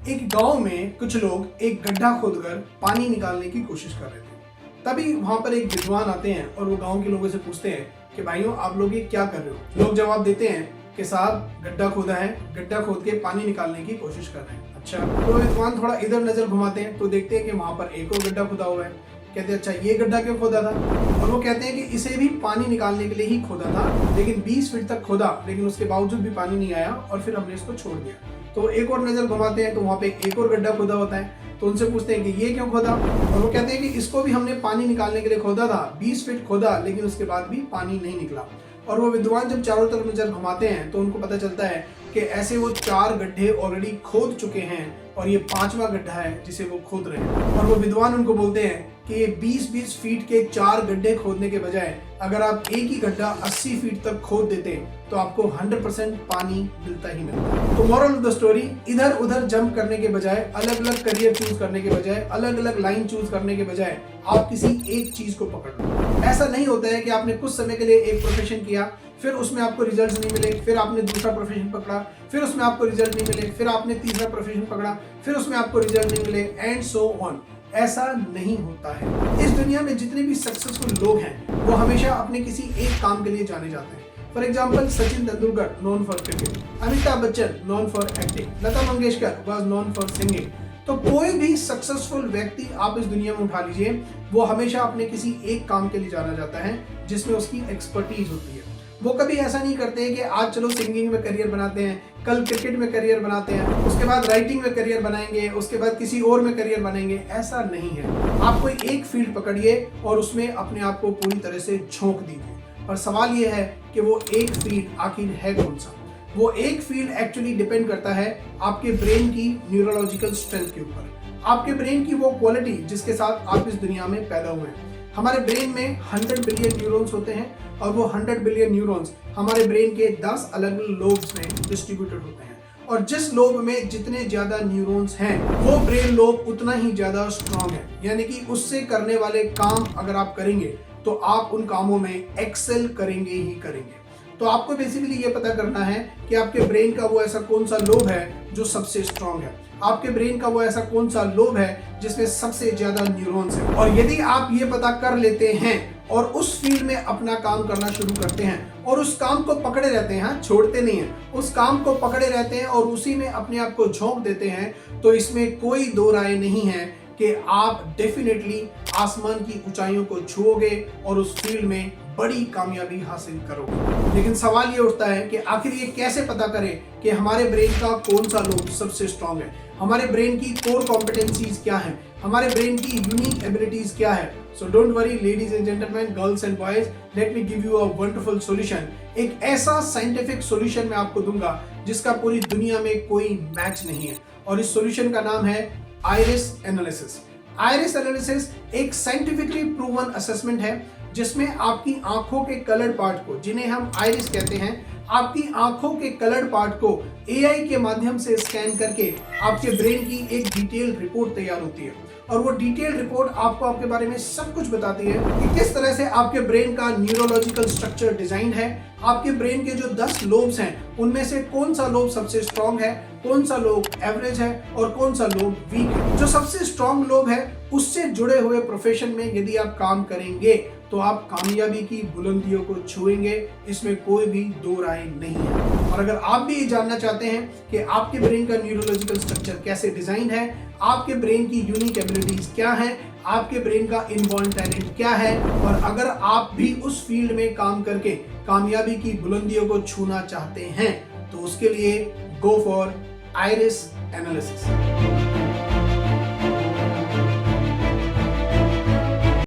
एक गांव में कुछ लोग एक गड्ढा खोदकर पानी निकालने की कोशिश कर रहे थे। तभी वहां पर एक विद्वान आते हैं और वो गांव के लोगों से पूछते हैं कि भाइयों आप लोग ये क्या कर रहे हो। लोग जवाब देते हैं कि साहब गड्ढा खोदा है, गड्ढा खोद के पानी निकालने की कोशिश कर रहे हैं। अच्छा, तो विद्वान थोड़ा इधर नजर घुमाते हैं तो देखते हैं कि वहां पर एक और गड्ढा खुदा हुआ है। कहते हैं अच्छा ये गड्ढा क्यों खोदा था? और वो कहते हैं कि इसे भी पानी निकालने के लिए ही खोदा था, लेकिन 20 फीट तक खोदा लेकिन उसके बावजूद भी पानी नहीं आया और फिर हमने इसको छोड़ दिया। तो एक और नजर घुमाते हैं तो वहां पे एक और गड्ढा खोदा होता है। तो उनसे पूछते हैं कि ये क्यों खोदा? और वो कहते हैं कि इसको भी हमने पानी निकालने के लिए खोदा था, 20 फीट खोदा लेकिन उसके बाद भी पानी नहीं निकला। और वो विद्वान जब चारों तरफ नजर घुमाते हैं तो उनको पता चलता है कि ऐसे वो 4 गड्ढे ऑलरेडी खोद चुके हैं और ये 5वां गड्ढा है जिसे वो खोद रहे हैं। और वो विद्वान उनको बोलते हैं कि ये 20-20 फीट के 4 गड्ढे खोदने के बजाय अगर आप एक ही गड्ढा 80 फीट तक खोद देते तो आपको 100% पानी मिलता ही मिलता। तो मोरल ऑफ द स्टोरी, इधर उधर जंप करने के बजाय, अलग अलग करियर चूज करने के बजाय, अलग अलग लाइन चूज करने के बजाय आप किसी एक चीज को पकड़ लो। ऐसा नहीं होता है कि आपने कुछ समय के लिए एक प्रोफेशन किया, फिर उसमें आपको रिजल्ट्स नहीं मिले, फिर आपने दूसरा प्रोफेशन पकड़ा, फिर उसमें आपको रिजल्ट नहीं मिले, फिर आपने तीसरा प्रोफेशन पकड़ा, फिर उसमें आपको रिजल्ट नहीं मिले, एंड सो ऑन। ऐसा नहीं होता है। इस दुनिया में जितने भी सक्सेसफुल लोग हैं वो हमेशा अपने किसी एक काम के लिए जाने जाते हैं। For example Sachin Tendulkar known for cricket, Amitabh Bachchan known for acting, Lata Mangeshkar was known for singing. तो कोई भी सक्सेसफुल व्यक्ति आप इस दुनिया में उठा लीजिए, वो हमेशा अपने किसी एक काम के लिए जाना जाता है जिसमें उसकी एक्सपर्टीज होती है। वो कभी ऐसा नहीं करते हैं कि आज चलो सिंगिंग में करियर बनाते हैं, कल क्रिकेट में करियर बनाते हैं, उसके बाद राइटिंग में करियर बनाएंगे, उसके बाद किसी और में करियर बनाएंगे। ऐसा नहीं है। आप कोई एक फील्ड पकड़िए और उसमें अपने आप को पूरी तरह से झोंक दीजिए। पर सवाल यह है कि वो एक फील्ड आखिर है कौन सा? वो एक फील्ड एक्चुअली डिपेंड करता है आपके ब्रेन की न्यूरोलॉजिकल स्ट्रेंथ के ऊपर, आपके ब्रेन की वो क्वालिटी जिसके साथ आप इस दुनिया में पैदा हुए हैं। हमारे ब्रेन में 100 बिलियन न्यूरॉन्स होते हैं और वो 100 बिलियन न्यूरॉन्स हमारे ब्रेन के 10 अलग अलग लोब्स में डिस्ट्रीब्यूटेड होते हैं। और जिस लोब में जितने ज्यादा न्यूरॉन्स हैं वो ब्रेन लोब उतना ही ज्यादा स्ट्रांग है। यानी कि उससे करने वाले काम अगर आप करेंगे तो आप उन कामों में एक्सेल करेंगे ही करेंगे। तो आपको बेसिकली ये पता करना है कि आपके ब्रेन का वो ऐसा कौन सा लोब है जो सबसे स्ट्रांग है, आपके ब्रेन का वो ऐसा कौन सा लोब है जिसमें सबसे ज्यादा न्यूरॉन्स हैं। और यदि आप ये पता कर लेते हैं और उस फील्ड में अपना काम करना शुरू करते हैं और उस काम को पकड़े रहते हैं, छोड़ते नहीं हैं, उस काम को पकड़े रहते हैं और उसी में अपने आप को झोंक देते हैं, तो इसमें कोई दो राय नहीं है कि आप डेफिनेटली आसमान की ऊंचाइयों को छुओगे और उस फील्ड में बड़ी कामयाबी हासिल करोगे। लेकिन सवाल ये उठता है कि आखिर ये कैसे पता करें कि हमारे ब्रेन का कौन सा लोब सबसे स्ट्रांग है, हमारे ब्रेन की कोर कॉम्पिटेंसीज क्या है, हमारे ब्रेन की यूनिक एबिलिटीज क्या है। So don't worry ladies and gentleman, girls and boys, let me give you a wonderful solution. एक ऐसा साइंटिफिक सॉल्यूशन मैं आपको दूंगा जिसका पूरी दुनिया में कोई मैच नहीं है, और इस सॉल्यूशन का नाम है आइरिस एनालिसिस। आइरिस एनालिसिस एक साइंटिफिकली प्रूवन असेसमेंट है जिसमें आपकी आंखों के कलर्ड पार्ट को, जिन्हें हम आइरिस कहते हैं, आपकी आंखों के कलर्ड पार्ट को एआई के माध्यम से स्कैन करके आपके ब्रेन की एक डिटेल्ड रिपोर्ट तैयार होती है। और वो डिटेल्ड रिपोर्ट आपको आपके बारे में सब कुछ बताती है कि किस तरह से आपके ब्रेन का न्यूरोलॉजिकल स्ट्रक्चर डिजाइन है, आपके ब्रेन के जो 10 लोब्स हैं उनमें से कौन सा लोब सबसे स्ट्रांग है, कौन सा लोब एवरेज है और कौन सा लोब वीक है। जो सबसे स्ट्रांग लोब है उससे जुड़े हुए प्रोफेशन में यदि आप काम करेंगे तो आप कामयाबी की बुलंदियों को छुएंगे, इसमें कोई भी दो राय नहीं है। और अगर आप भी ये जानना चाहते हैं कि आपके ब्रेन का न्यूरोलॉजिकल स्ट्रक्चर कैसे डिजाइन है, आपके ब्रेन की यूनिक एबिलिटीज क्या है, आपके ब्रेन का इनबॉर्न टैलेंट क्या है, और अगर आप भी उस फील्ड में काम करके कामयाबी की बुलंदियों को छूना चाहते हैं तो उसके लिए गो फॉर आइरिस एनालिसिस।